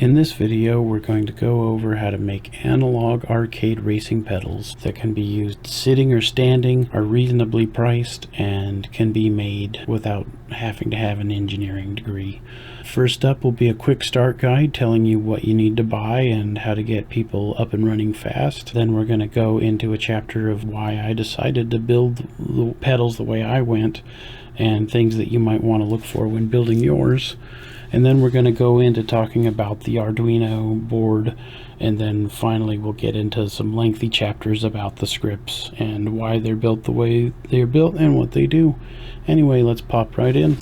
In this video, we're going to go over how to make analog arcade racing pedals that can be used sitting or standing, are reasonably priced, and can be made without having to have an engineering degree. First up will be a quick start guide telling you what you need to buy and how to get people up and running fast. Then we're going to go into a chapter of why I decided to build the pedals the way I went and things that you might want to look for when building yours. And then we're going to go into talking about the Arduino board, and then finally we'll get into some lengthy chapters about the scripts and why they're built the way they're built and what they do. Anyway, let's pop right in.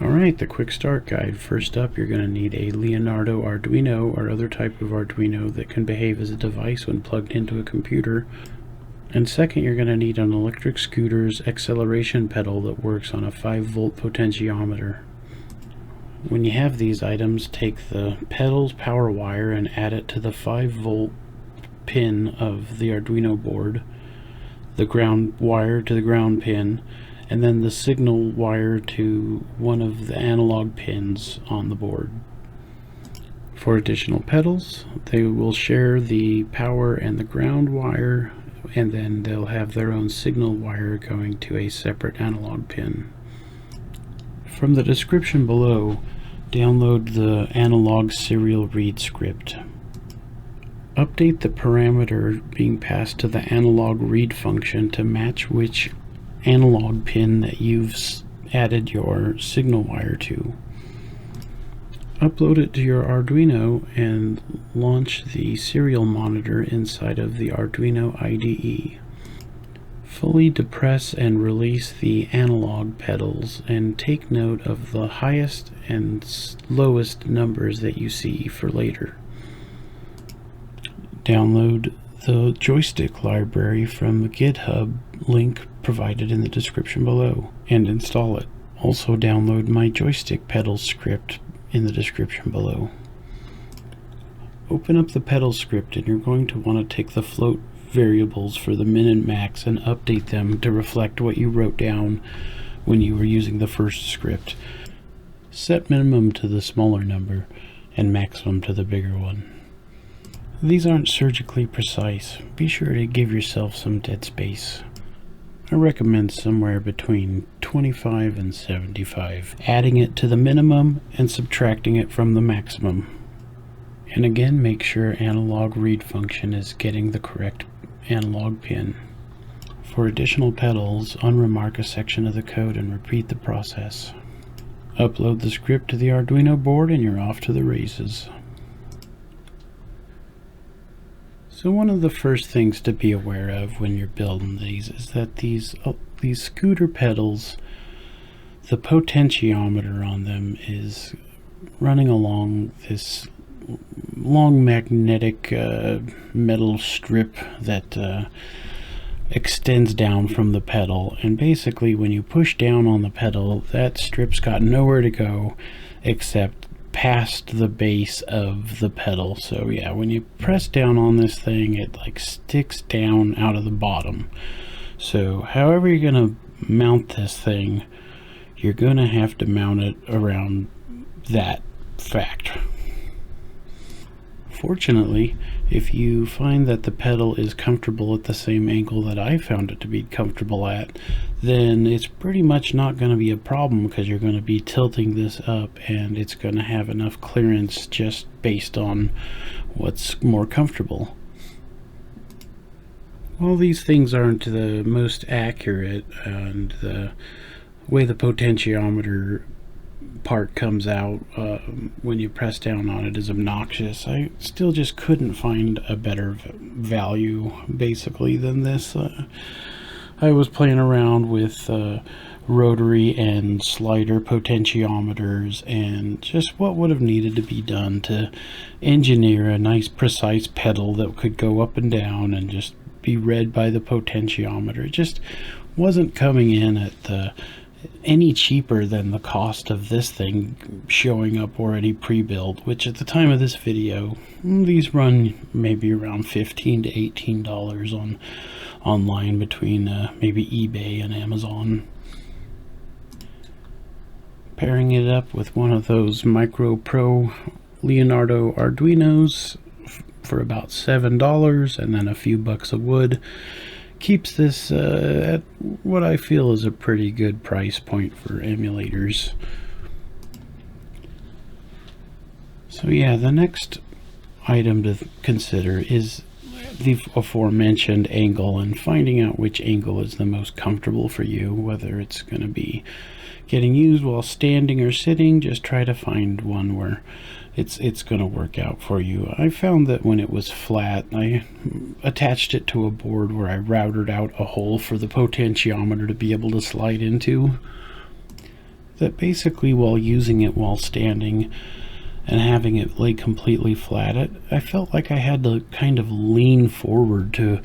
Alright, the quick start guide. First up, you're going to need a Leonardo Arduino or other type of Arduino that can behave as a device when plugged into a computer. And second, you're going to need an electric scooter's acceleration pedal that works on a 5-volt potentiometer. When you have these items, take the pedal's power wire and add it to the 5-volt pin of the Arduino board, the ground wire to the ground pin, and then the signal wire to one of the analog pins on the board. For additional pedals, they will share the power and the ground wire, and then they'll have their own signal wire going to a separate analog pin. From the description below, download the analog serial read script. Update the parameter being passed to the analog read function to match which analog pin that you've added your signal wire to. Upload it to your Arduino and launch the serial monitor inside of the Arduino IDE. Fully depress and release the analog pedals and take note of the highest and lowest numbers that you see for later. Download the Joystick library from the GitHub link provided in the description below and install it. Also download my Joystick pedals script in the description below. Open up the pedal script and you're going to want to take the float variables for the min and max and update them to reflect what you wrote down when you were using the first script. Set minimum to the smaller number and maximum to the bigger one. These aren't surgically precise. Be sure to give yourself some dead space. I recommend somewhere between 25 and 75, adding it to the minimum and subtracting it from the maximum. And again, make sure analog read function is getting the correct analog pin. For additional pedals, unremark a section of the code and repeat the process. Upload the script to the Arduino board and you're off to the races. So one of the first things to be aware of when you're building these is that these scooter pedals, the potentiometer on them is running along this long magnetic metal strip that extends down from the pedal, and basically when you push down on the pedal, that strip's got nowhere to go except past the base of the pedal. So yeah, when you press down on this thing, it like sticks down out of the bottom. So however you're gonna mount this thing, you're gonna have to mount it around that fact. Fortunately, if you find that the pedal is comfortable at the same angle that I found it to be comfortable at, then it's pretty much not going to be a problem because you're going to be tilting this up and it's going to have enough clearance just based on what's more comfortable. While these things aren't the most accurate and the way the potentiometer part comes out when you press down on it is obnoxious, I still just couldn't find a better value basically than this. I was playing around with rotary and slider potentiometers and just what would have needed to be done to engineer a nice precise pedal that could go up and down and just be read by the potentiometer. It just wasn't coming in at any cheaper than the cost of this thing showing up already pre-built, which at the time of this video, these run maybe around $15 to $18 online between maybe eBay and Amazon. Pairing it up with one of those Micro Pro Leonardo Arduinos for about $7, and then a few bucks of wood. Keeps this at what I feel is a pretty good price point for emulators. So yeah, the next item to consider is the aforementioned angle, and finding out which angle is the most comfortable for you, whether it's going to be getting used while standing or sitting. Just try to find one where it's going to work out for you. I found that when it was flat, I attached it to a board where I routed out a hole for the potentiometer to be able to slide into. That basically, while using it while standing and having it lay completely flat, I felt like I had to kind of lean forward to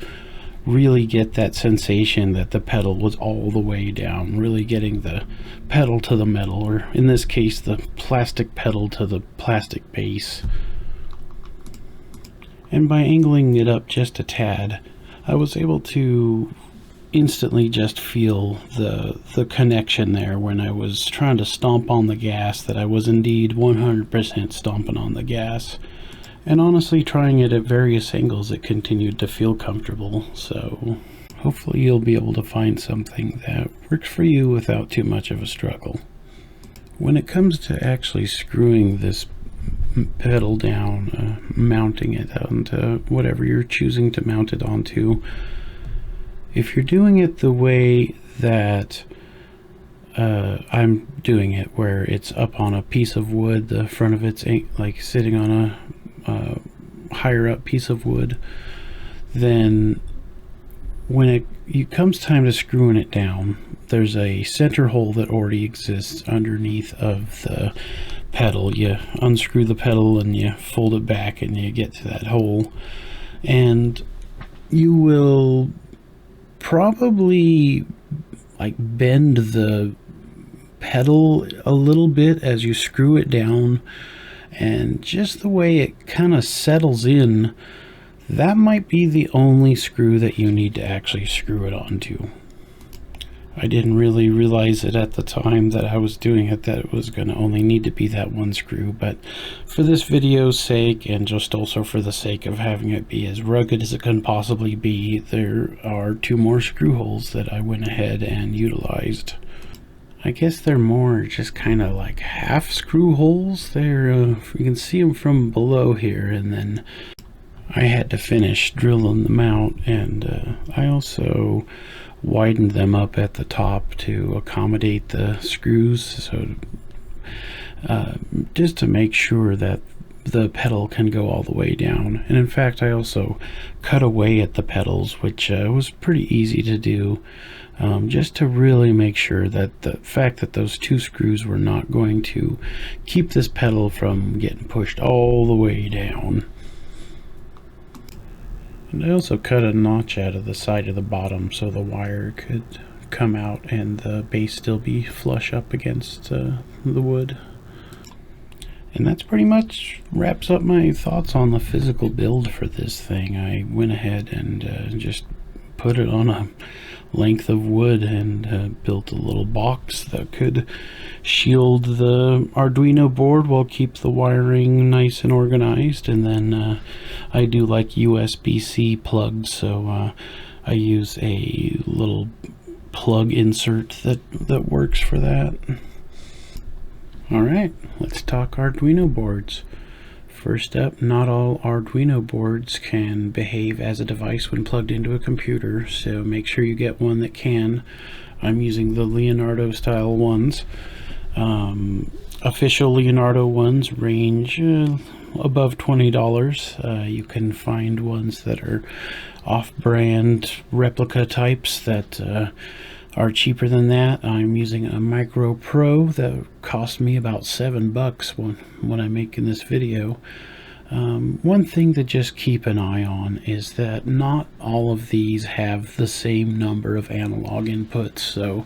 really get that sensation that the pedal was all the way down, really getting the pedal to the metal, or in this case the plastic pedal to the plastic base. And by angling it up just a tad, I was able to instantly just feel the connection there when I was trying to stomp on the gas, that I was indeed 100% stomping on the gas. And honestly, trying it at various angles, it continued to feel comfortable. So hopefully you'll be able to find something that works for you without too much of a struggle. When it comes to actually screwing this pedal down, mounting it onto whatever you're choosing to mount it onto, if you're doing it the way that I'm doing it, where it's up on a piece of wood, the front of it's like sitting on a higher up piece of wood, then when it comes time to screwing it down, there's a center hole that already exists underneath of the pedal. You unscrew the pedal and you fold it back and you get to that hole, and you will probably like bend the pedal a little bit as you screw it down, and just the way it kind of settles in, that might be the only screw that you need to actually screw it onto. I didn't really realize it at the time that I was doing it, that it was going to only need to be that one screw, but for this video's sake, and just also for the sake of having it be as rugged as it can possibly be, there are 2 more screw holes that I went ahead and utilized. I guess they're more just kind of like half screw holes. They're you can see them from below here, and then I had to finish drilling them out, and I also widened them up at the top to accommodate the screws, so just to make sure that the pedal can go all the way down. And in fact, I also cut away at the pedals, which was pretty easy to do, just to really make sure that the fact that those 2 screws were not going to keep this pedal from getting pushed all the way down. And I also cut a notch out of the side of the bottom so the wire could come out and the base still be flush up against the wood. And that's pretty much wraps up my thoughts on the physical build for this thing. I went ahead and just put it on a length of wood and built a little box that could shield the Arduino board while keep the wiring nice and organized. And then I do like USB-C plugs, so I use a little plug insert that works for that. Alright, let's talk Arduino boards. First up, not all Arduino boards can behave as a device when plugged into a computer, so make sure you get one that can. I'm using the Leonardo style ones. Official Leonardo ones range above $20. You can find ones that are off-brand replica types that are cheaper than that. I'm using a Micro Pro that cost me about $7 when I'm making this video. One thing to just keep an eye on is that not all of these have the same number of analog inputs. So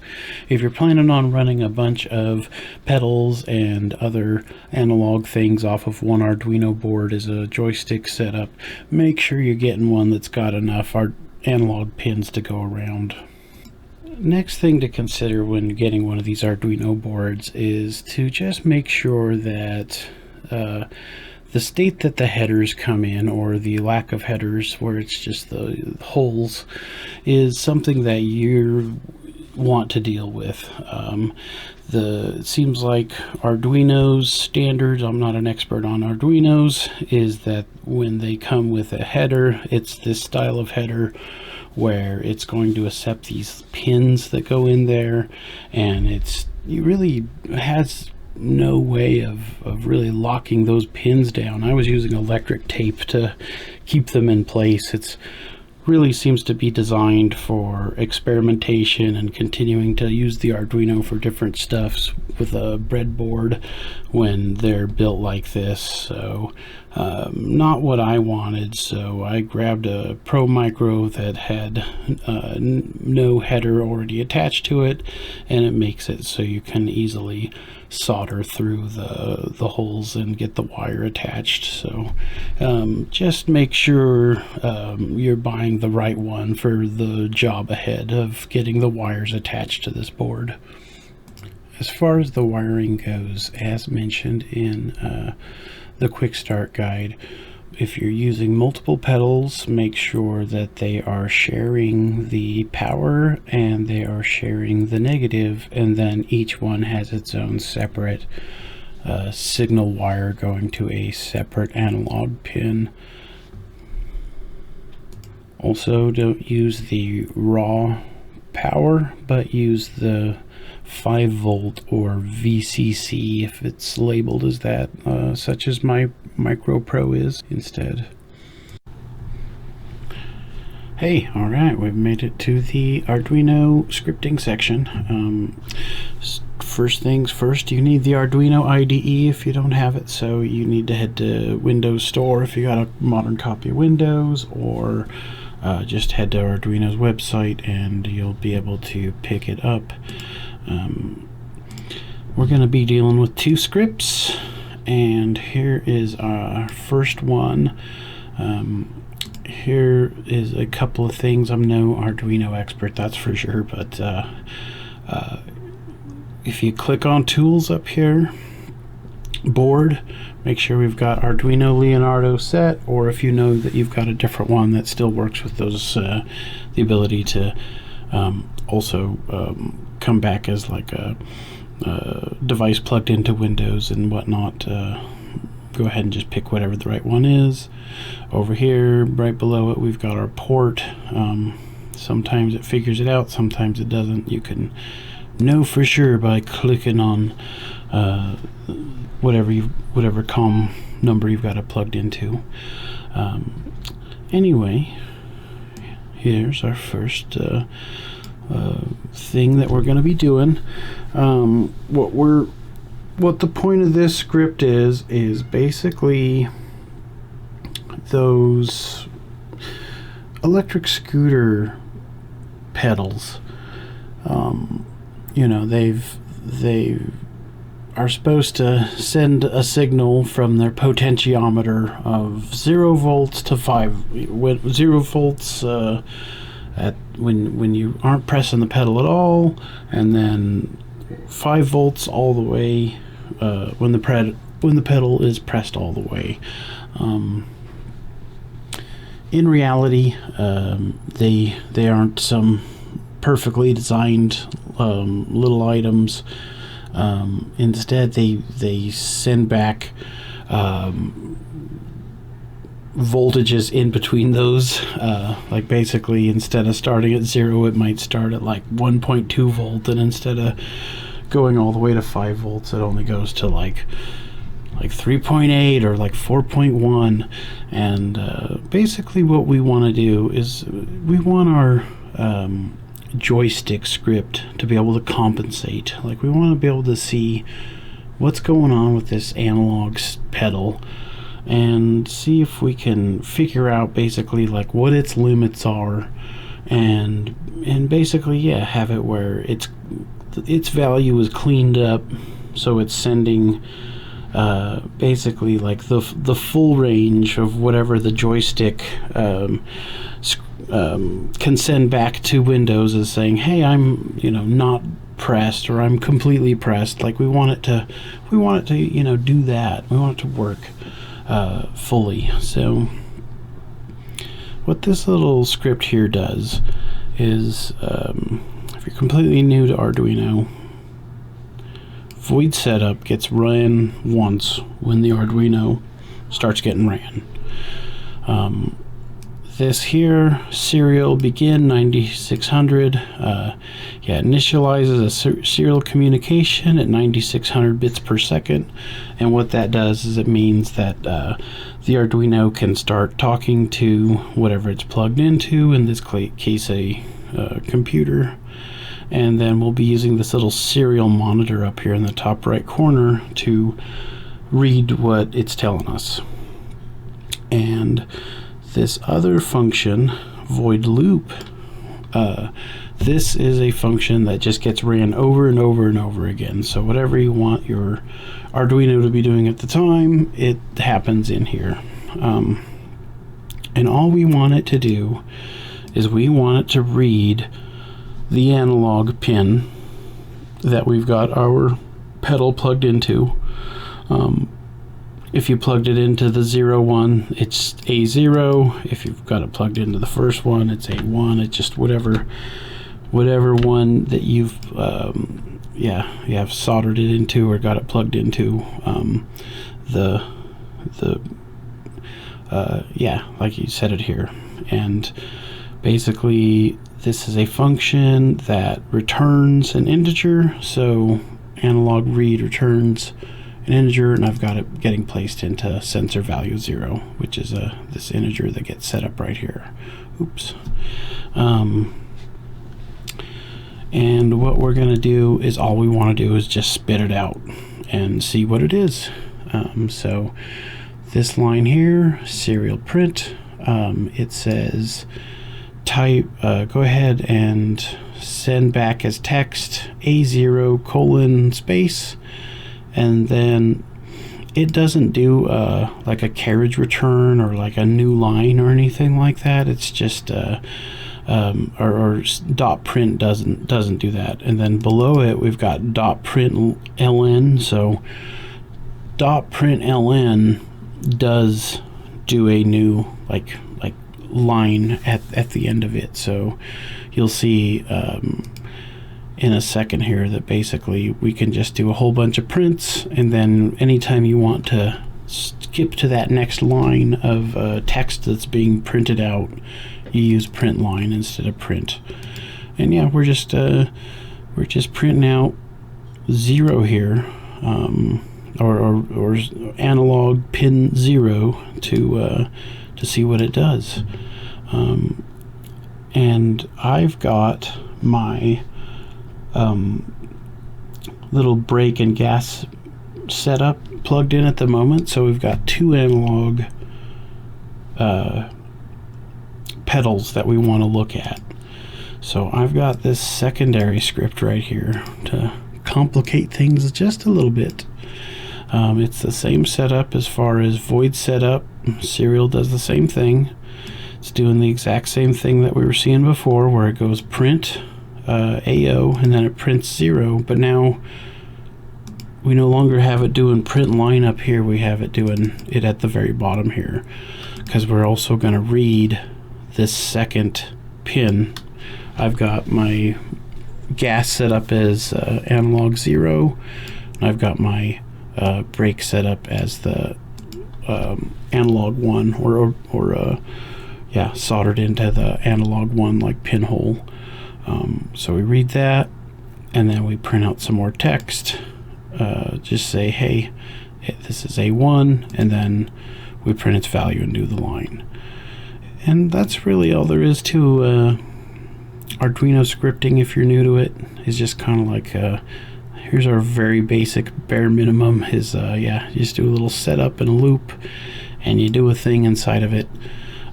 if you're planning on running a bunch of pedals and other analog things off of one Arduino board as a joystick setup, make sure you're getting one that's got enough analog pins to go around. Next thing to consider when getting one of these Arduino boards is to just make sure that the state that the headers come in, or the lack of headers where it's just the holes, is something that you want to deal with. It seems like Arduino's standards, I'm not an expert on Arduino's, is that when they come with a header, it's this style of header where it's going to accept these pins that go in there, and it really has no way of really locking those pins down. I was using electric tape to keep them in place. It's really seems to be designed for experimentation and continuing to use the Arduino for different stuffs with a breadboard when they're built like this. So not what I wanted, so I grabbed a Pro Micro that had no header already attached to it, and it makes it so you can easily solder through the holes and get the wire attached. So just make sure you're buying the right one for the job ahead of getting the wires attached to this board. As far as the wiring goes, as mentioned in the quick start guide, if you're using multiple pedals, make sure that they are sharing the power and they are sharing the negative, and then each one has its own separate signal wire going to a separate analog pin. Also, don't use the raw power, but use the 5-volt or VCC if it's labeled as that, such as my Micro Pro is instead. Hey, alright, we've made it to the Arduino scripting section. First things first, you need the Arduino IDE if you don't have it, so you need to head to Windows Store if you got a modern copy of Windows, or just head to Arduino's website and you'll be able to pick it up. We're going to be dealing with 2 scripts, and here is our first one. Here is a couple of things. I'm no Arduino expert, that's for sure, but if you click on Tools up here, Board, make sure we've got Arduino Leonardo set, or if you know that you've got a different one that still works with those, the ability to also come back as like a device plugged into Windows and whatnot. Go ahead and just pick whatever the right one is. Over here, right below it, we've got our port. Sometimes it figures it out, sometimes it doesn't. You can know for sure by clicking on whatever COM number you've got it plugged into. Anyway, here's our first thing that we're going to be doing. What the point of this script is basically those electric scooter pedals. You know, they are supposed to send a signal from their potentiometer of 0 volts to 0 volts at when you aren't pressing the pedal at all, and then 5 volts all the way when the pedal is pressed all the way. In reality, they aren't some perfectly designed little items. Instead, they send back voltages in between those. Like basically, instead of starting at 0, it might start at like 1.2 volt, and instead of going all the way to 5 volts, it only goes to like 3.8 or like 4.1. And basically what we want to do is we want our joystick script to be able to compensate. Like, we want to be able to see what's going on with this analog pedal and see if we can figure out basically like what its limits are, and basically, yeah, have it where its value is cleaned up, so it's sending basically like the full range of whatever the joystick can send back to Windows as saying, hey, I'm not pressed, or I'm completely pressed. Like, we want it to do that. We want it to work. fully. So what this little script here does is, if you're completely new to Arduino, void setup gets run once when the Arduino starts getting ran. This here, serial begin 9600, initializes a serial communication at 9600 bits per second, and what that does is it means that the Arduino can start talking to whatever it's plugged into, in this case a computer, and then we'll be using this little serial monitor up here in the top right corner to read what it's telling us. And this other function, void loop, this is a function that just gets ran over and over and over again. So whatever you want your Arduino to be doing at the time, it happens in here. And all we want it to do is we want it to read the analog pin that we've got our pedal plugged into. If you plugged it into the 0, 1, it's A0. If you've got it plugged into the first one, it's A1. It's just whatever one that you have soldered it into or got it plugged into. Like you said it here. And basically this is a function that returns an integer. So analog read returns an integer, and I've got it getting placed into sensor value 0, which is this integer that gets set up right here. Oops. And what we're going to do is, all we want to do is just spit it out and see what it is. So this line here, serial print, it says type, go ahead and send back as text A0 colon space. And then it doesn't do like a carriage return or like a new line or anything like that. It's just or dot print doesn't do that. And then below it we've got dot print ln. So dot print ln does do a new like line at the end of it. So you'll see in a second here that basically we can just do a whole bunch of prints, and then anytime you want to skip to that next line of text that's being printed out, you use print line instead of print. And yeah, we're just printing out 0 here, or analog pin 0 to see what it does. And I've got my little brake and gas setup plugged in at the moment, so we've got 2 analog pedals that we want to look at. So I've got this secondary script right here to complicate things just a little bit. It's the same setup as far as void setup. Serial does the same thing. It's doing the exact same thing that we were seeing before, where it goes print AO and then it prints 0, but now we no longer have it doing print line up here. We have it doing it at the very bottom here, because we're also going to read this second pin. I've got my gas set up as analog 0, and I've got my brake set up as the analog 1, or soldered into the analog 1 like pinhole. So we read that, and then we print out some more text. Just say, hey, this is A1, and then we print its value and do the line. And that's really all there is to Arduino scripting. If you're new to it, is just kind of like here's our very basic bare minimum is you just do a little setup and a loop, and you do a thing inside of it.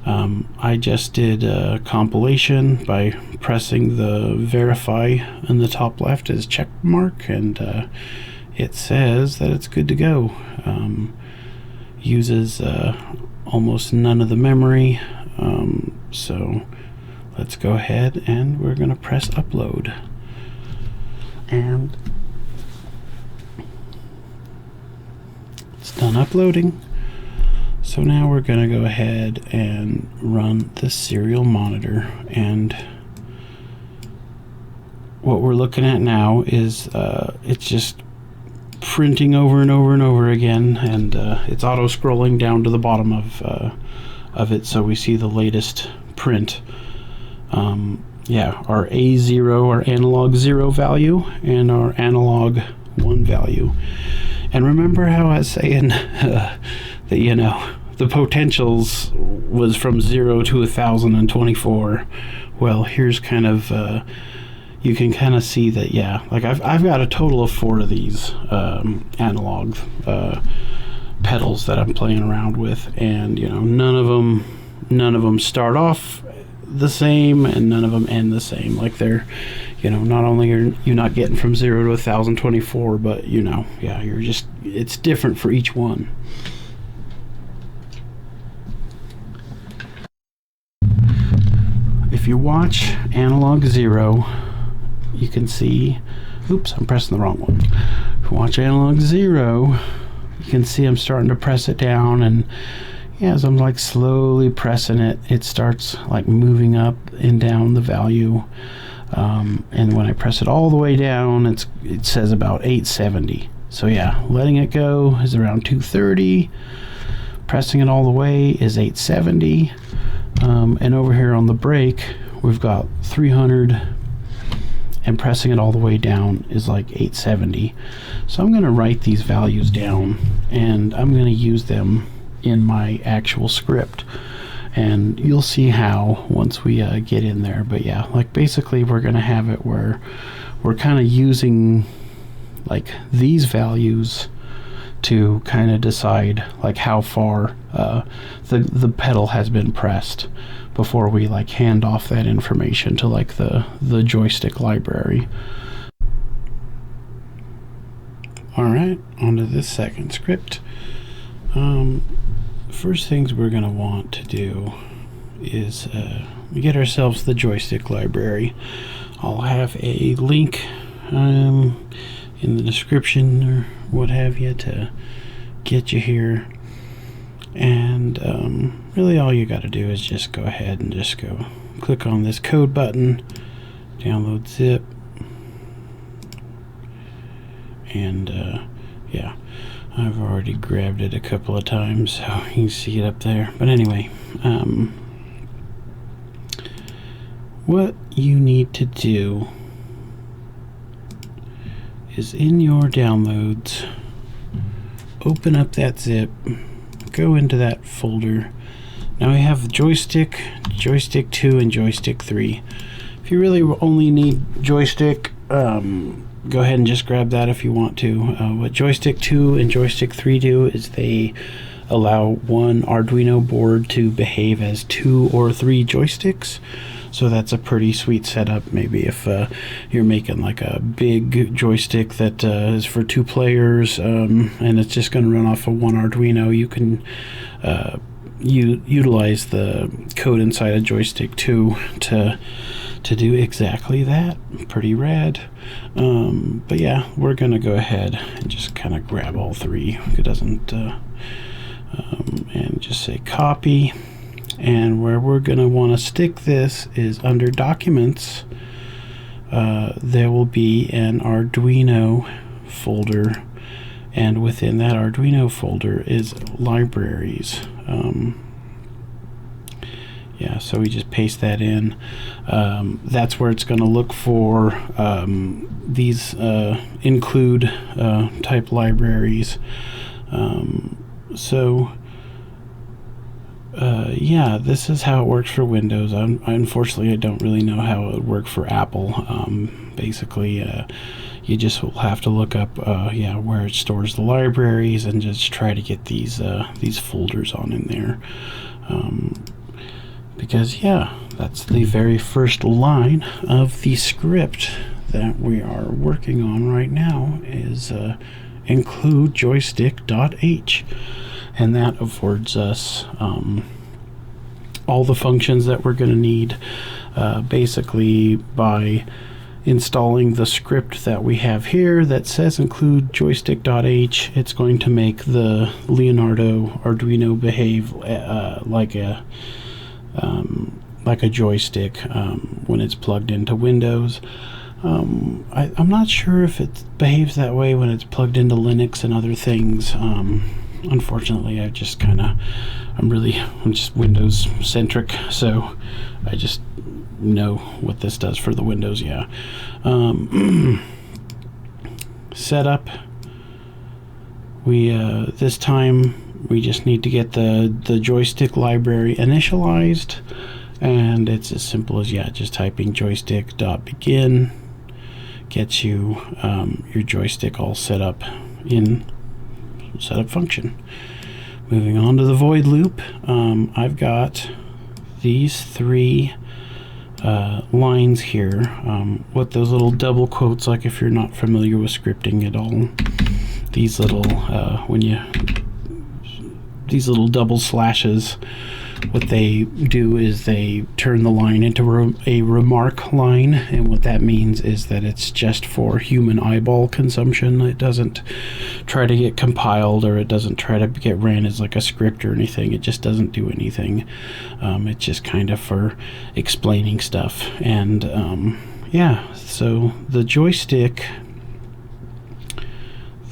I just did a compilation by pressing the verify in the top left as check mark, and it says that it's good to go. Uses almost none of the memory, so let's go ahead and we're gonna press upload, and it's done uploading. So now we're going to go ahead and run the serial monitor, and what we're looking at now is it's just printing over and over and over again, and it's auto scrolling down to the bottom of it, so we see the latest print. Yeah, our A0, our analog 0 value, and our analog 1 value. And remember how I was saying that, you know, the potentials was from 0 to 1024. Well, here's kind of you can kind of see that, yeah, like I've got a total of 4 of these analog pedals that I'm playing around with, and you know, none of them start off the same, and none of them end the same. Like they're, you know, not only are you not getting from 0 to 1024, but you know, yeah, you're just, it's different for each one. If you watch analog 0, you can see, oops, I'm pressing the wrong one. If you watch analog 0, you can see I'm starting to press it down, and yeah, as I'm like slowly pressing it, it starts like moving up and down the value. And when I press it all the way down, it says about 870. So yeah, letting it go is around 230. Pressing it all the way is 870. And over here on the brake, we've got 300. And pressing it all the way down is like 870. So I'm going to write these values down, and I'm going to use them in my actual script, and you'll see how once we get in there. But yeah, like basically we're going to have it where we're kind of using like these values to kind of decide like how far the pedal has been pressed before we like hand off that information to like the joystick library. All right, on to this second script. First things we're going to want to do is get ourselves the joystick library. I'll have a link in the description or what have you to get you here. And really all you got to do is just go ahead and just go click on this code button, download zip, and yeah, I've already grabbed it a couple of times, so you can see it up there. But anyway, what you need to do is in your downloads, open up that zip, go into that folder. Now we have Joystick, Joystick 2, and Joystick 3. If you really only need Joystick, go ahead and just grab that if you want to. What Joystick 2 and Joystick 3 do is they allow one Arduino board to behave as 2 or 3 joysticks. So that's a pretty sweet setup. Maybe if you're making like a big joystick that is for 2 players, and it's just going to run off of one Arduino, you can utilize the code inside of Joystick 2 to do exactly that. Pretty rad. But yeah, we're gonna go ahead and just kind of grab all 3. It doesn't and just say copy, and where we're gonna want to stick this is under documents. There will be an Arduino folder, and within that Arduino folder is libraries. Yeah, so we just paste that in. That's where it's going to look for these include type libraries. Yeah, this is how it works for Windows. Unfortunately, I don't really know how it would work for Apple. Basically, you just will have to look up yeah, where it stores the libraries, and just try to get these folders on in there. Because yeah, that's the very first line of the script that we are working on right now is include joystick.h, and that affords us all the functions that we're going to need basically by installing the script that we have here that says include joystick.h. It's going to make the Leonardo Arduino behave like a joystick when it's plugged into Windows. I'm not sure if it behaves that way when it's plugged into Linux and other things. Unfortunately, I'm just Windows centric, so I just know what this does for the Windows. Yeah. Setup. We this time we just need to get the joystick library initialized, and it's as simple as just typing joystick.begin gets you your joystick all set up in setup function. Moving on to the void loop, I've got these three lines here. What those little double quotes, like if you're not familiar with scripting at all, these little these little double slashes, what they do is they turn the line into a remark line, and what that means is that it's just for human eyeball consumption. It doesn't try to get compiled, or it doesn't try to get ran as like a script or anything. It just doesn't do anything. It's just kind of for explaining stuff. And yeah, so the joystick,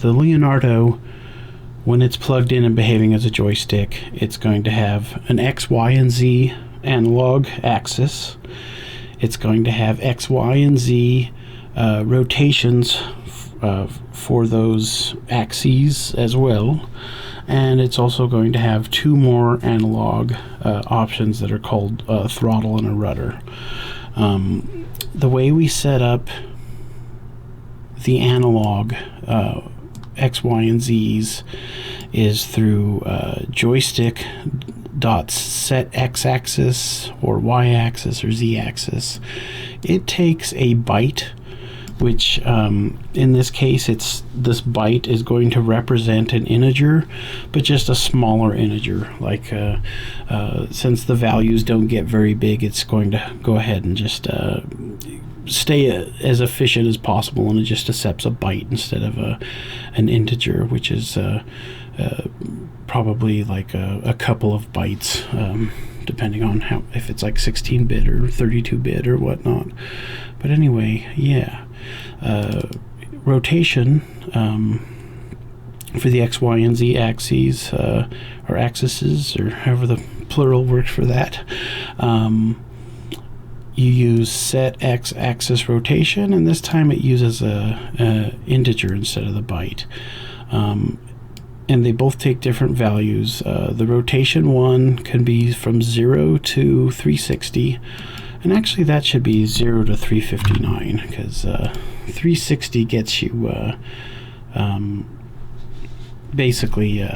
the Leonardo, when it's plugged in and behaving as a joystick, it's going to have an X, Y, and Z analog axis. It's going to have X, Y, and Z rotations for those axes as well. And it's also going to have two more analog options that are called throttle and a rudder. The way we set up the analog X, Y, and Z's is through joystick.set x-axis or y-axis or z-axis. It takes a byte, which in this case this byte is going to represent an integer, but just a smaller integer. Like since the values don't get very big, it's going to go ahead and just stay as efficient as possible, and it just accepts a byte instead of an integer, which is probably like a couple of bytes, depending on if it's like 16-bit or 32-bit or whatnot. But anyway, yeah, rotation for the X, Y, and Z axes or axes, or however the plural works for that. You use set x-axis rotation, and this time it uses a integer instead of the byte. And they both take different values. The rotation one can be from 0 to 360, and actually that should be 0 to 359, because 360 gets you basically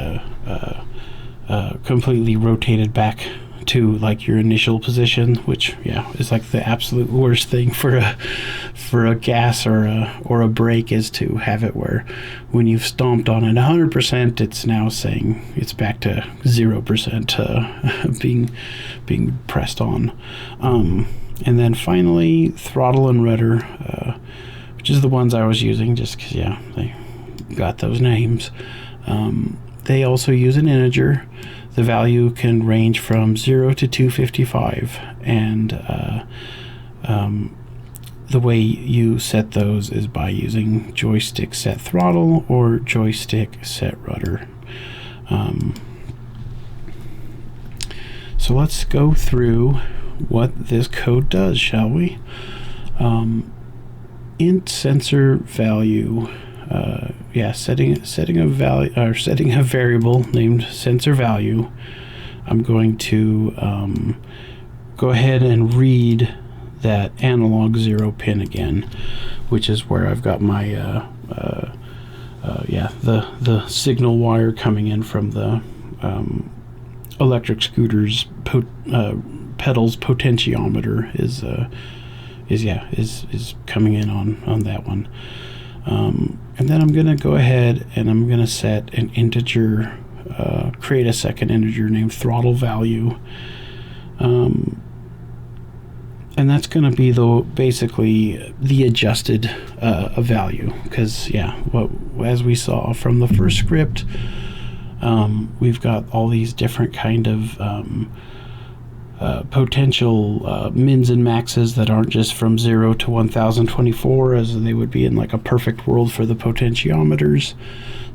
completely rotated back to like your initial position, which is like the absolute worst thing for a gas or a brake, is to have it where when you've stomped on it 100%, it's now saying it's back to 0% being pressed on. And then finally, throttle and rudder, which is the ones I was using just because they got those names. They also use an integer. The value can range from 0 to 255, and the way you set those is by using joystick set throttle or joystick set rudder. So let's go through what this code does, shall we? Int sensor value. Setting a value, or setting a variable named sensor value. I'm going to go ahead and read that analog 0 pin again, which is where I've got my the signal wire coming in from the electric scooter's pedals potentiometer is coming in on that one. And then I'm going to go ahead and I'm going to set an integer, create a second integer named throttle value. And and that's going to be basically the adjusted value, because as we saw from the first script, we've got all these different kind of potential mins and maxes that aren't just from 0 to 1024 as they would be in like a perfect world for the potentiometers.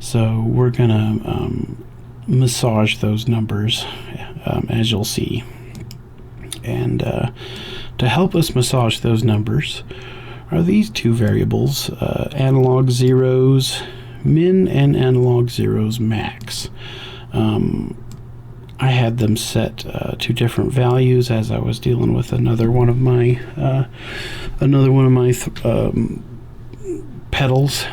So we're gonna massage those numbers, as you'll see. And to help us massage those numbers are these two variables, analog zeros min and analog zeros max. I had them set to different values as I was dealing with another one of my pedals,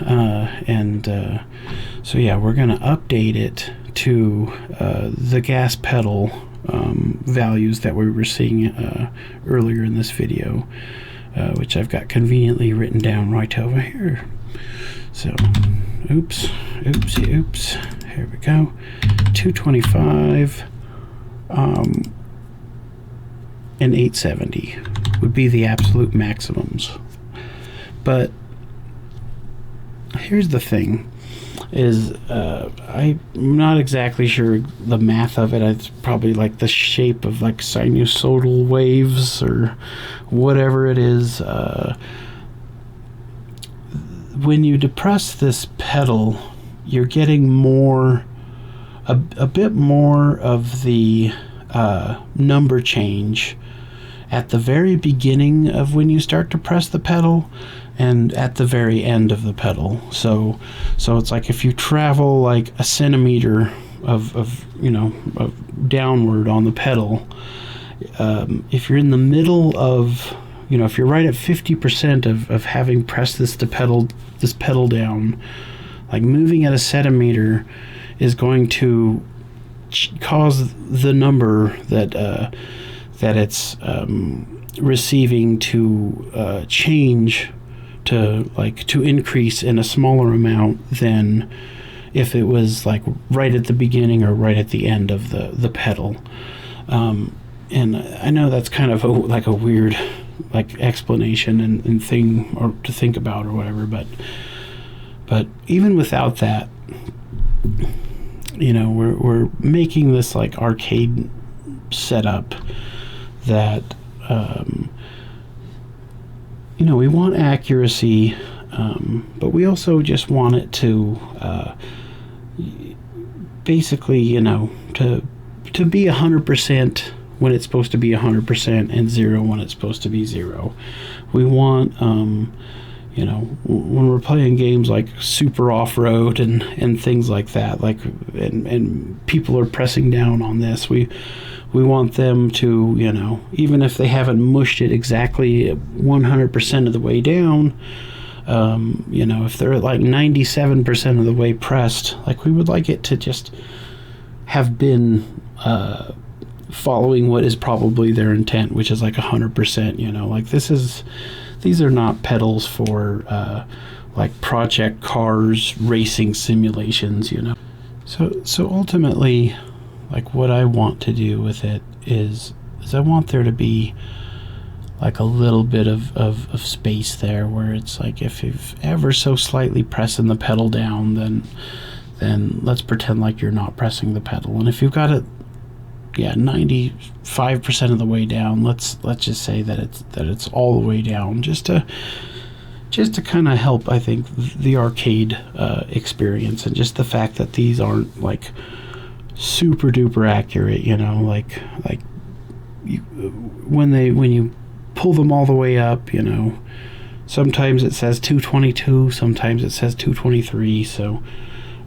so yeah, we're gonna update it to the gas pedal values that we were seeing earlier in this video, which I've got conveniently written down right over here. So oops, here we go. 225 and 870 would be the absolute maximums. But here's the thing, is I'm not exactly sure the math of it. It's probably like the shape of like sinusoidal waves or whatever it is. When you depress this pedal, you're getting a bit more of the number change at the very beginning of when you start to press the pedal, and at the very end of the pedal. So it's like if you travel like a centimeter of downward on the pedal, if you're in the middle of, if you're right at 50% of having pressed this pedal down, like moving at a centimeter is going to cause the number that it's receiving to change to increase in a smaller amount than if it was like right at the beginning or right at the end of the pedal. And I know that's kind of like a weird like explanation and thing or to think about or whatever, but even without that, we're making this like arcade setup that we want accuracy, but we also just want it to basically to be 100% when it's supposed to be 100% and 0 when it's supposed to be 0. We want when we're playing games like Super Off-Road and things like that, like and people are pressing down on this, we want them to, even if they haven't mushed it exactly 100% of the way down, if they're at like 97% of the way pressed, like we would like it to just have been following what is probably their intent, which is like 100%, like these are not pedals for like project cars racing simulations, so ultimately, like what I want to do with it is I want there to be like a little bit of space there where it's like if you've ever so slightly pressing the pedal down, then let's pretend like you're not pressing the pedal, and if you've got it 95% of the way down, let's just say that it's all the way down, just to kind of help, I think, the arcade experience, and just the fact that these aren't like super duper accurate, when you pull them all the way up, sometimes it says 222, sometimes it says 223, so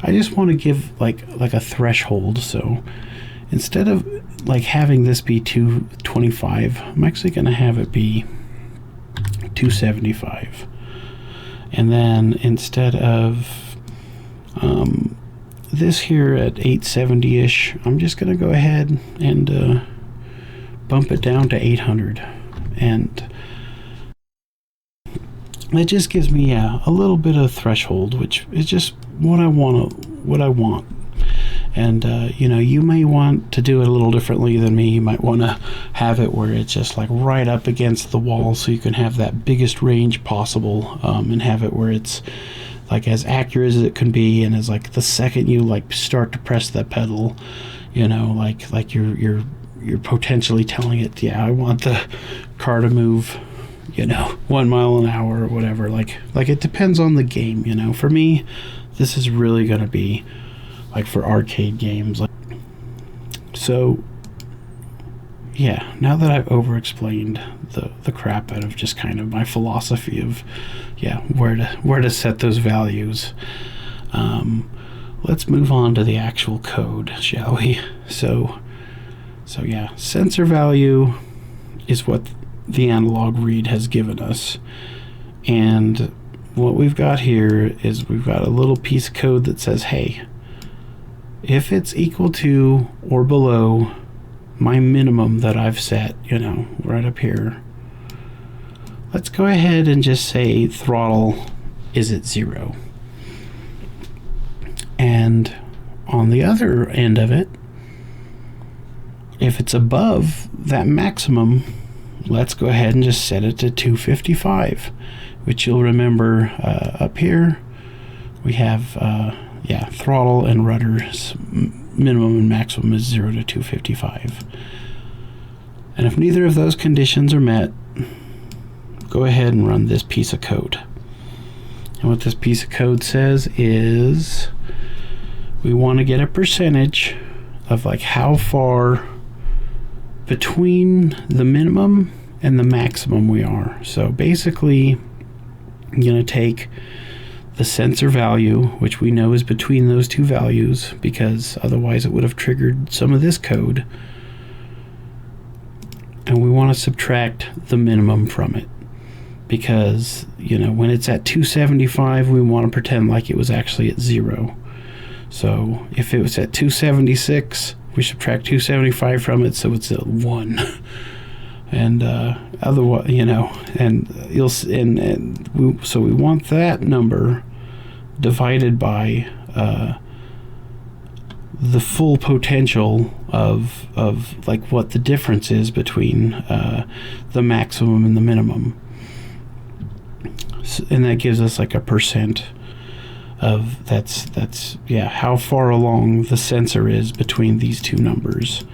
I just want to give like a threshold. So instead of like having this be 225, I'm actually going to have it be 275. And then instead of this here at 870-ish, I'm just going to go ahead and bump it down to 800. And that just gives me a little bit of threshold, which is just what I want. And you know, you may want to do it a little differently than me. You might want to have it where it's just like right up against the wall, so you can have that biggest range possible, and have it where it's like as accurate as it can be, and as like the second you like start to press that pedal, you know, like you're potentially telling it, yeah, I want the car to move, you know, 1 mile an hour or whatever. Like it depends on the game, you know. For me, this is really going to be like for arcade games. Like, so yeah, now that I've over-explained the crap out of just kind of my philosophy of, yeah, where to set those values, let's move on to the actual code, shall we? So yeah, sensor value is what the analog read has given us, and what we've got here is we've got a little piece of code that says, hey, if it's equal to or below my minimum that I've set, you know, right up here, let's go ahead and just say throttle is at 0. And on the other end of it, if it's above that maximum, let's go ahead and just set it to 255, which you'll remember up here we have yeah, throttle and rudder's minimum and maximum is 0 to 255. And if neither of those conditions are met, go ahead and run this piece of code. And what this piece of code says is we want to get a percentage of like how far between the minimum and the maximum we are. So basically, I'm going to take the sensor value, which we know is between those two values, because otherwise it would have triggered some of this code, and we want to subtract the minimum from it, because, you know, when it's at 275, we want to pretend like it was actually at 0. So if it was at 276, we subtract 275 from it, so it's at 1. And otherwise, you know, and you'll so we want that number divided by the full potential of like what the difference is between the maximum and the minimum, and that gives us like a percent of that's yeah, how far along the sensor is between these two numbers.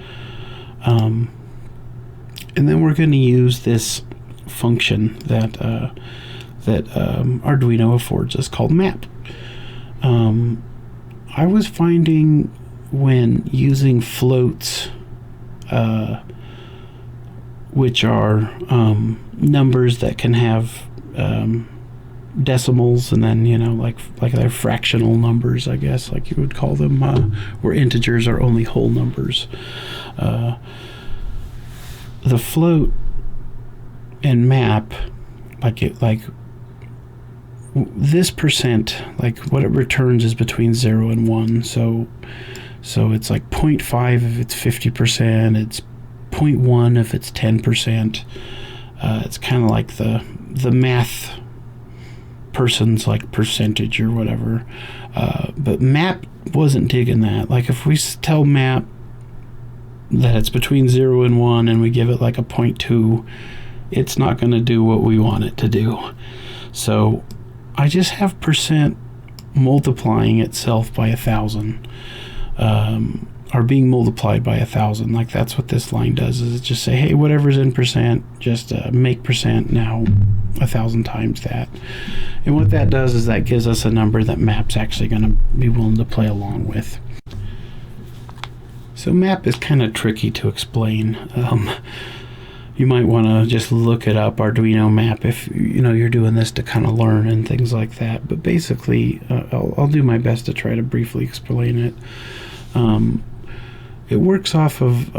And then we're going to use this function that Arduino affords us called map. I was finding when using floats, which are numbers that can have decimals, and then, you know, like they're fractional numbers, I guess, like you would call them, where integers are only whole numbers. The float and map, like this percent, like what it returns is between 0 and 1. So it's like 0.5 if it's 50%, it's 0.1 if it's 10%. It's kind of like the math person's like percentage or whatever. But map wasn't digging that. Like if we tell map that it's between 0 and 1 and we give it like a 0.2, it's not going to do what we want it to do. So I just have percent multiplying itself by 1,000, or being multiplied by 1,000. Like that's what this line does, is it just say, hey, whatever's in percent, just make percent now 1,000 times that. And what that does is that gives us a number that map's actually going to be willing to play along with. So map is kind of tricky to explain. You might want to just look it up, Arduino map, if you know you're doing this to kind of learn and things like that. But basically, I'll do my best to try to briefly explain it. It works off of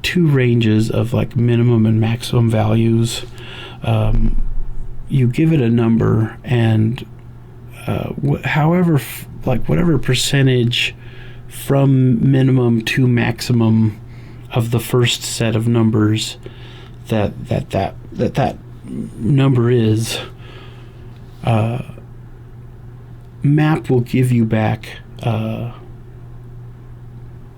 two ranges of like minimum and maximum values. You give it a number, and whatever percentage from minimum to maximum of the first set of numbers that number is, map will give you back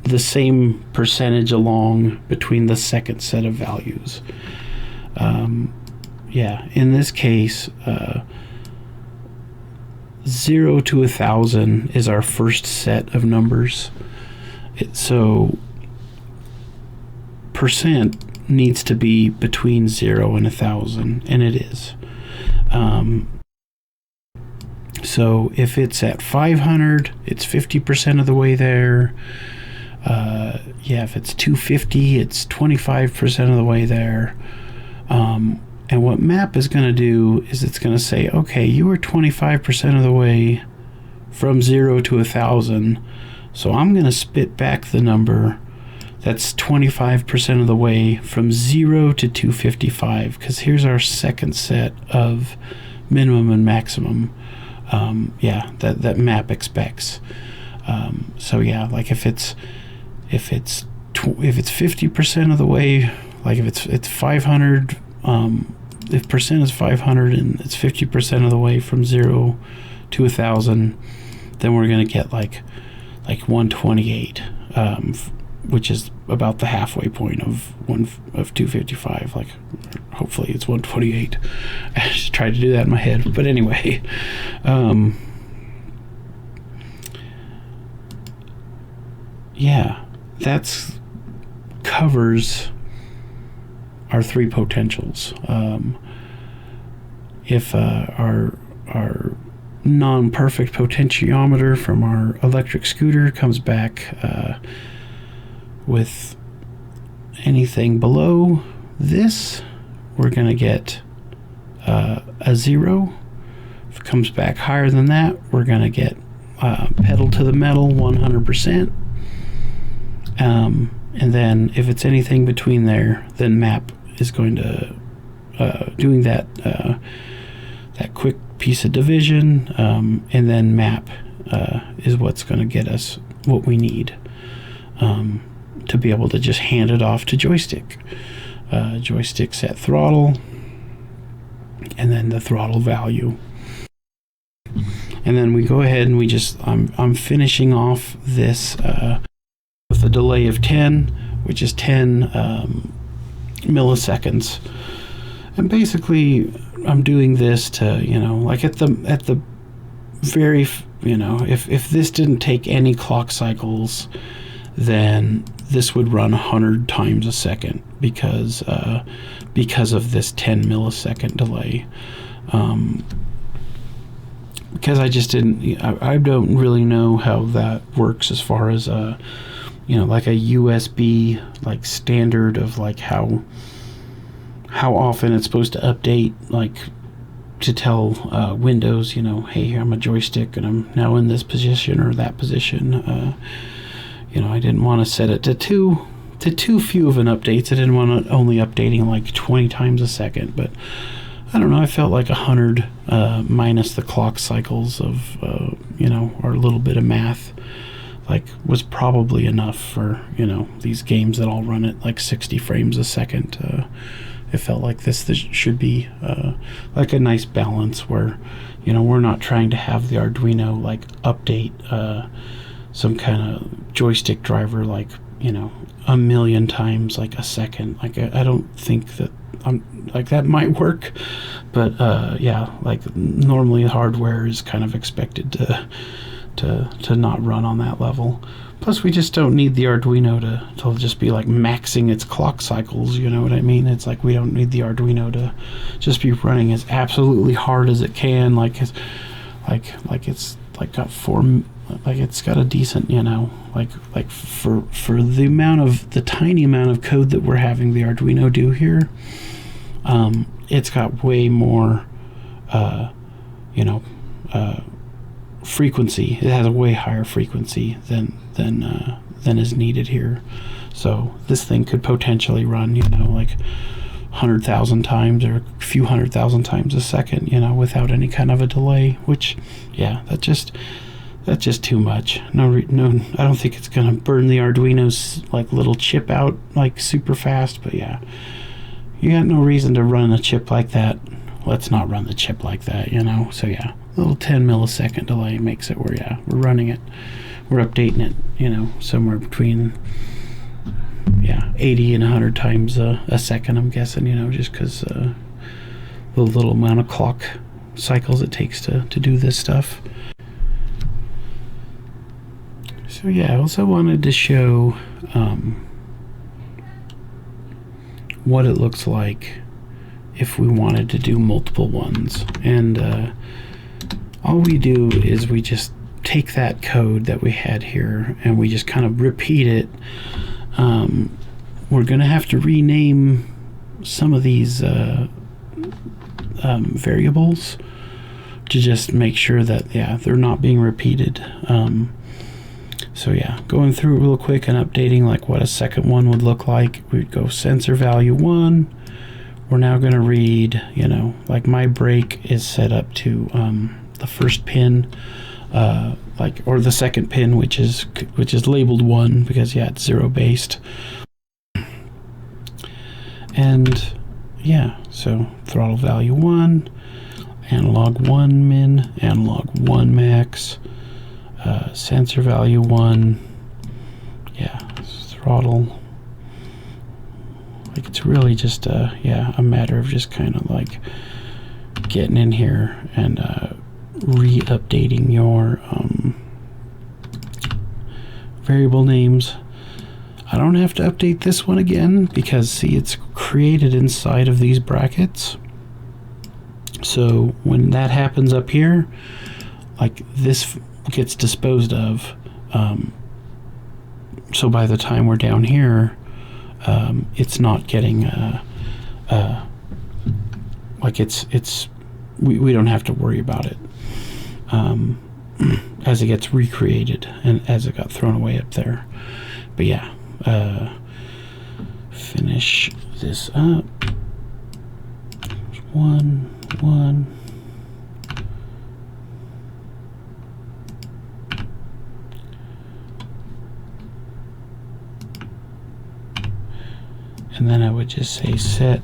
the same percentage along between the second set of values. Yeah, in this case, 0 to 1,000 is our first set of numbers. So percent needs to be between 0 and 1,000, and it is. So if it's at 500, it's 50% of the way there. Yeah, if it's 250, it's 25% of the way there. And what map is going to do is it's going to say, okay, you were 25% of the way from 0 to 1,000, so I'm going to spit back the number that's 25% of the way from 0 to 255, because here's our second set of minimum and maximum. Yeah, that map expects. So yeah, like if it's 50% of the way, like if it's 500, if percent is 500 and it's 50% of the way from 0 to 1,000, then we're going to get like 128, which is about the halfway point of 255. Like, hopefully it's 128. I just tried to do that in my head, but anyway, yeah, that's covers our three potentials. If our non-perfect potentiometer from our electric scooter comes back with anything below this, we're going to get a 0. If it comes back higher than that, we're going to get pedal to the metal 100%. And then if it's anything between there, then map is going to doing that that quick piece of division, and then map is what's going to get us what we need to be able to just hand it off to Joystick. Joystick set throttle, and then the throttle value. And then we go ahead and we just I'm finishing off this with a delay of 10, which is 10 milliseconds. And basically I'm doing this to, you know, like at the very, you know, if this didn't take any clock cycles, then this would run 100 times a second because of this 10 millisecond delay. Because I just didn't, I don't really know how that works as far as you know, like a USB like standard of like how often it's supposed to update, like to tell Windows, you know, hey, I'm a joystick and I'm now in this position or that position. You know, I didn't want to set it to too few of an updates. I didn't want it only updating like 20 times a second, but I don't know, I felt like 100 minus the clock cycles of you know, or a little bit of math, like was probably enough for, you know, these games that all run at like 60 frames a second. It felt like this should be like a nice balance where, you know, we're not trying to have the Arduino like update some kind of joystick driver like, you know, a million times like a second. Like I don't think that like that might work, but yeah, like normally hardware is kind of expected to not run on that level. Plus we just don't need the Arduino to just be like maxing its clock cycles, you know what I mean? It's like we don't need the Arduino to just be running as absolutely hard as it can, like it's like got like it's got a decent, you know, like for the tiny amount of code that we're having the Arduino do here, it's got way more you know, frequency. It has a way higher frequency than is needed here. So this thing could potentially run, you know, like 100,000 times or a few 100,000 times a second, you know, without any kind of a delay, which, yeah, that's just too much. No, I don't think it's gonna burn the Arduino's like little chip out like super fast, but yeah, you got no reason to run a chip like that. Let's not run the chip like that, you know. So yeah, a little 10 millisecond delay makes it where, yeah, we're running it we're updating it, you know, somewhere between 80 and 100 times a second, I'm guessing, you know, just because the little amount of clock cycles it takes to do this stuff. So yeah, I also wanted to show what it looks like if we wanted to do multiple ones. And all we do is we just take that code that we had here and we just kind of repeat it. We're going to have to rename some of these variables to just make sure that, they're not being repeated. So yeah, going through it real quick and updating like what a second one would look like. We'd go sensor value 1. We're now going to read, you know, like my brake is set up to the first pin, or the second pin, which is labeled 1 because it's 0 based. And so throttle value 1, analog 1 min, analog 1 max, sensor value 1, throttle. Like, it's really just a matter of just kind of like getting in here and re-updating your variable names. I don't have to update this one again because, see, it's created inside of these brackets. So when that happens up here, like, this gets disposed of. So by the time we're down here, it's not getting like we don't have to worry about it as it gets recreated and as it got thrown away up there. But finish this up. 1 1. And then I would just say set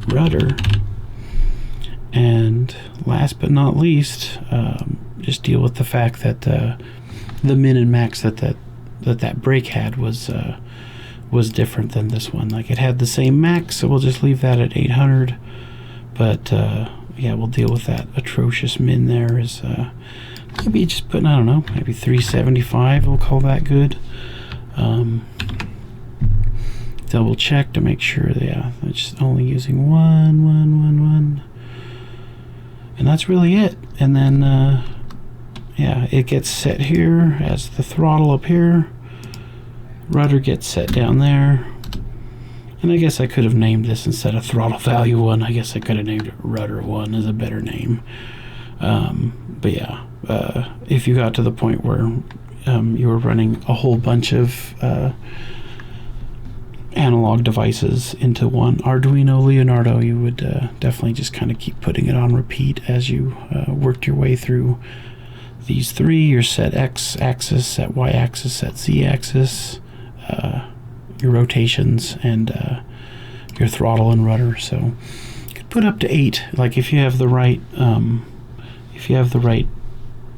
rudder, and last but not least, just deal with the fact that the min and max that brake had was different than this one. Like, it had the same max, so we'll just leave that at 800. But we'll deal with that atrocious min there. Is maybe just putting, I don't know, maybe 375. We'll call that good. Double check to make sure it's only using 1 1 1 1, and that's really it. And then it gets set here as the throttle up here. Rudder gets set down there, and I guess I could have named this, instead of throttle value 1, I guess I could have named it rudder 1 as a better name. If you got to the point where you were running a whole bunch of analog devices into one Arduino Leonardo, you would definitely just kind of keep putting it on repeat as you worked your way through these three: your set X axis, set Y axis, set Z axis, your rotations, and your throttle and rudder. So you could put up to 8. Like, if you have the right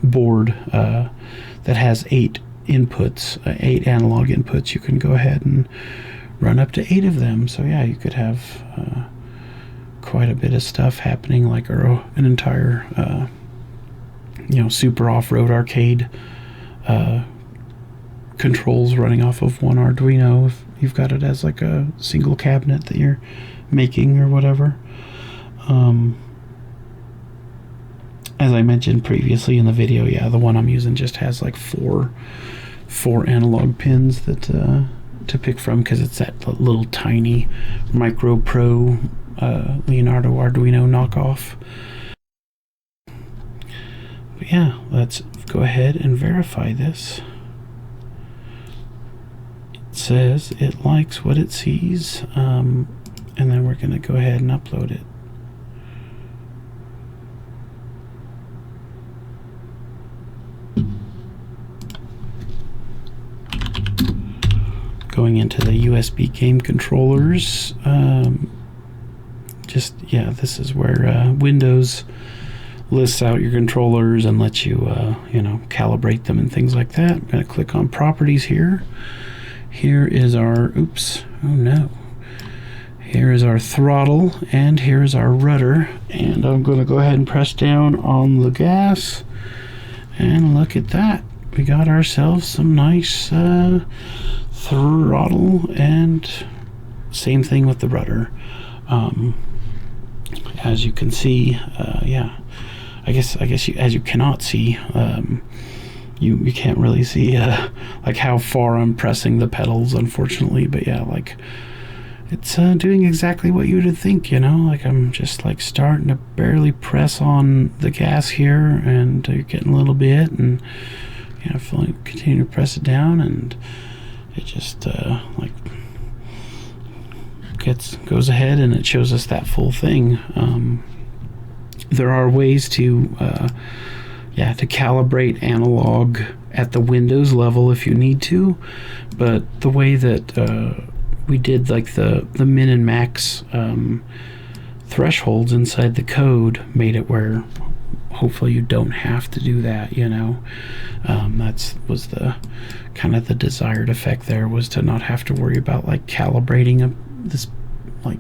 board that has 8 inputs, 8 analog inputs, you can go ahead and run up to 8 of them. So you could have quite a bit of stuff happening, like an entire super off-road arcade controls running off of one Arduino if you've got it as like a single cabinet that you're making or whatever. As I mentioned previously in the video, the one I'm using just has like four analog pins that to pick from, because it's that little tiny Micro Pro Leonardo Arduino knockoff. But let's go ahead and verify this. It says it likes what it sees, and then we're going to go ahead and upload it. Going into the USB game controllers, this is where Windows lists out your controllers and lets you, you know, calibrate them and things like that. I'm going to click on properties here. Here is our, oops, oh no. Here is our throttle, and here is our rudder. And I'm going to go ahead and press down on the gas. And look at that. We got ourselves some nice throttle, and same thing with the rudder. As you can see, yeah, I guess you, as you cannot see, you can't really see like how far I'm pressing the pedals, unfortunately. But yeah, like it's doing exactly what you would think, you know. Like I'm just like starting to barely press on the gas here, and you're getting a little bit, and you know, continue to press it down, and it just like goes ahead and it shows us that full thing. There are ways to yeah, to calibrate analog at the Windows level if you need to, but the way that we did like the min and max thresholds inside the code made it where hopefully you don't have to do that, you know. Was the kind of the desired effect there, was to not have to worry about like calibrating this like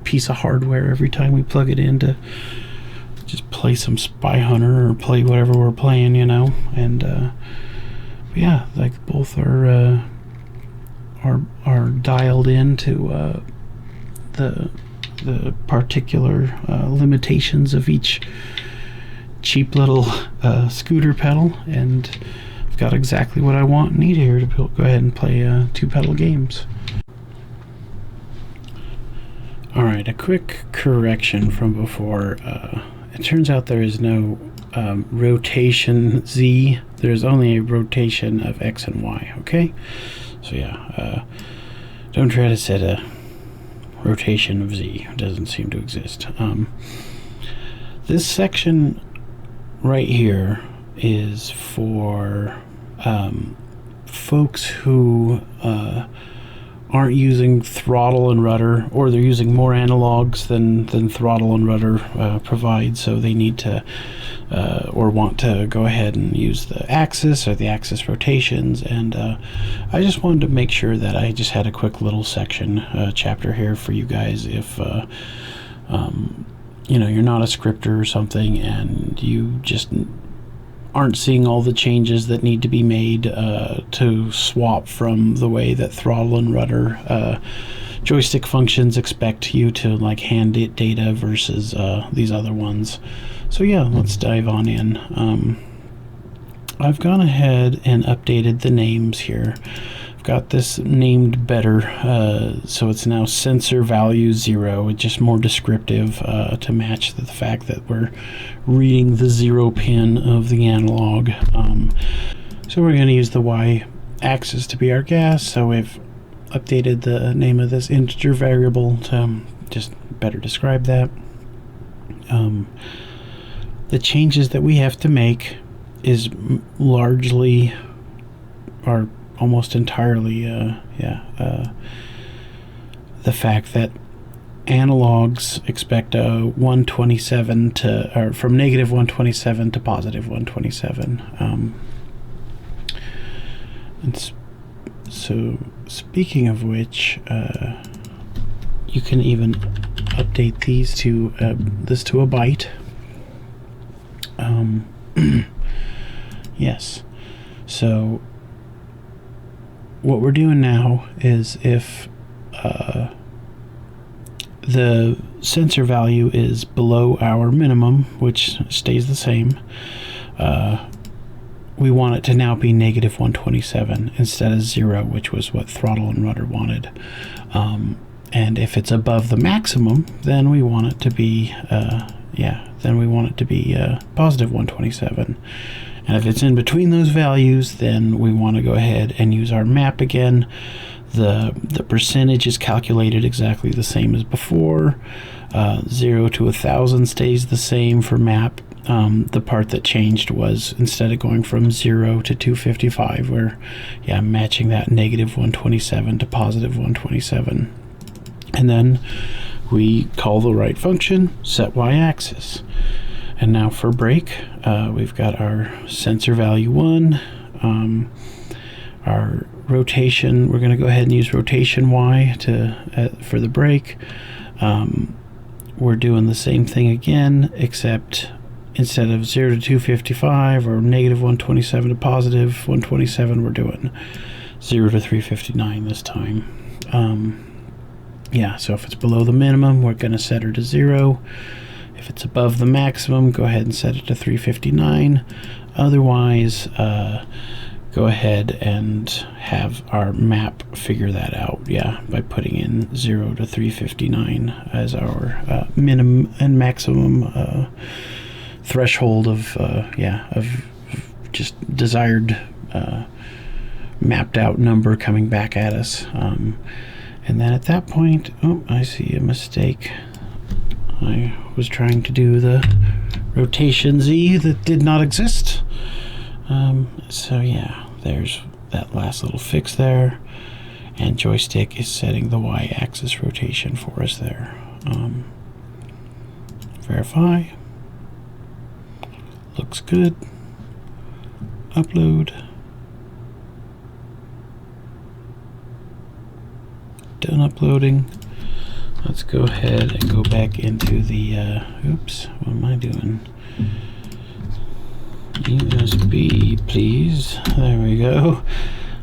piece of hardware every time we plug it in to just play some Spy Hunter or play whatever we're playing, you know. And yeah, like both are dialed into the particular limitations of each cheap little scooter pedal, and I've got exactly what I want and need here to go ahead and play 2 pedal games. Alright, a quick correction from before. It turns out there is no rotation Z. There's only a rotation of X and Y, okay? So yeah, don't try to set a rotation of Z. It doesn't seem to exist. This section right here is for folks who aren't using throttle and rudder, or they're using more analogs than throttle and rudder provide, so they need to or want to go ahead and use the axis or the axis rotations. And I just wanted to make sure that I just had a quick little section chapter here for you guys if you know, you're not a scripter or something and you just aren't seeing all the changes that need to be made to swap from the way that throttle and rudder joystick functions expect you to like hand it data versus these other ones. So yeah, let's dive on in. I've gone ahead and updated the names here. I've got this named better, so it's now sensor value 0. It's just more descriptive to match the fact that we're reading the 0 pin of the analog. So we're going to use the Y axis to be our gas, so we've updated the name of this integer variable to just better describe that. The changes that we have to make is largely, or almost entirely, the fact that analogs expect a 127 to, or from negative 127 to positive 127. And so speaking of which, you can even update these to this to a byte. Yes, so what we're doing now is if the sensor value is below our minimum, which stays the same, we want it to now be negative 127 instead of 0, which was what throttle and rudder wanted. And if it's above the maximum, then we want it to be positive 127. And if it's in between those values, then we want to go ahead and use our map again. The percentage is calculated exactly the same as before. 0 to 1,000 stays the same for map. The part that changed was instead of going from 0 to 255, we're matching that negative 127 to positive 127. And then we call the right function, set y-axis. And now for brake, we've got our sensor value 1, our rotation. We're going to go ahead and use rotation Y for the brake. We're doing the same thing again, except instead of 0 to 255 or negative 127 to positive 127, we're doing 0 to 359 this time. Yeah, so if it's below the minimum, we're going to set her to 0. If it's above the maximum, go ahead and set it to 359. Otherwise, go ahead and have our map figure that out, yeah, by putting in 0 to 359 as our minimum and maximum threshold of just desired mapped out number coming back at us. And then at that point, oh, I see a mistake. I was trying to do the rotation Z that did not exist. So yeah, there's that last little fix there, and Joystick is setting the Y-axis rotation for us there. Verify. Looks good. Upload. Done uploading. Let's go ahead and go back into the oops, what am I doing? USB, please. There we go.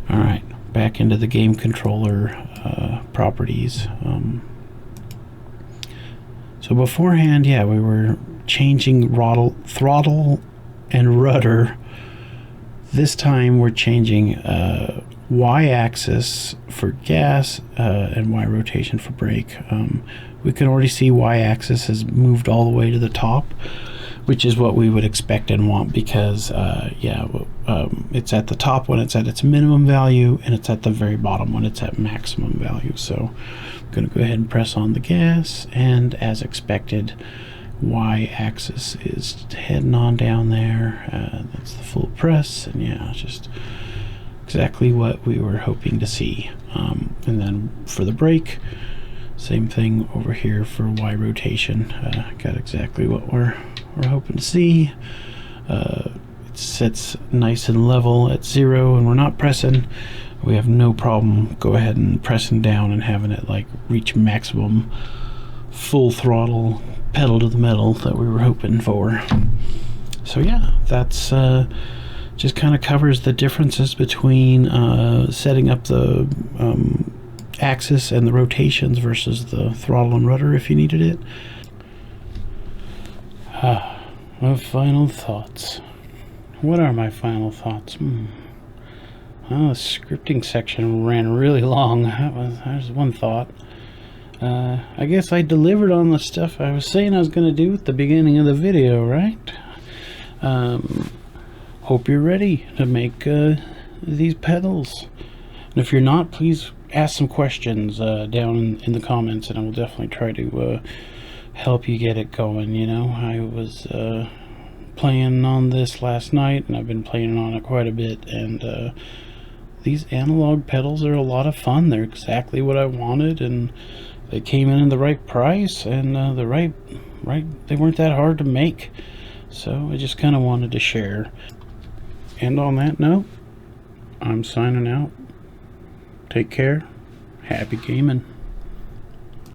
All right, back into the game controller properties. So beforehand, yeah, we were changing throttle and rudder. This time we're changing Y-axis for gas and Y rotation for brake. We can already see Y-axis has moved all the way to the top, which is what we would expect and want, because it's at the top when it's at its minimum value, and it's at the very bottom when it's at maximum value. So I'm going to go ahead and press on the gas, and as expected, Y-axis is heading on down there. That's the full press, and yeah, just exactly what we were hoping to see. And then for the brake, same thing over here for Y rotation. Got exactly what we're hoping to see. It sits nice and level at 0, and we're not pressing. We have no problem go ahead and pressing down and having it like reach maximum full throttle pedal to the metal that we were hoping for. So yeah, that's just kind of covers the differences between setting up the axis and the rotations versus the throttle and rudder if you needed it. My final thoughts. What are my final thoughts? Well, the scripting section ran really long. There's one thought. I guess I delivered on the stuff I was saying I was going to do at the beginning of the video, right? Hope you're ready to make these pedals. And if you're not, please ask some questions down in the comments, and I will definitely try to help you get it going. You know, I was playing on this last night, and I've been playing on it quite a bit, and these analog pedals are a lot of fun. They're exactly what I wanted, and they came in the right price, and they weren't that hard to make. So I just kind of wanted to share. And on that note, I'm signing out. Take care. Happy gaming.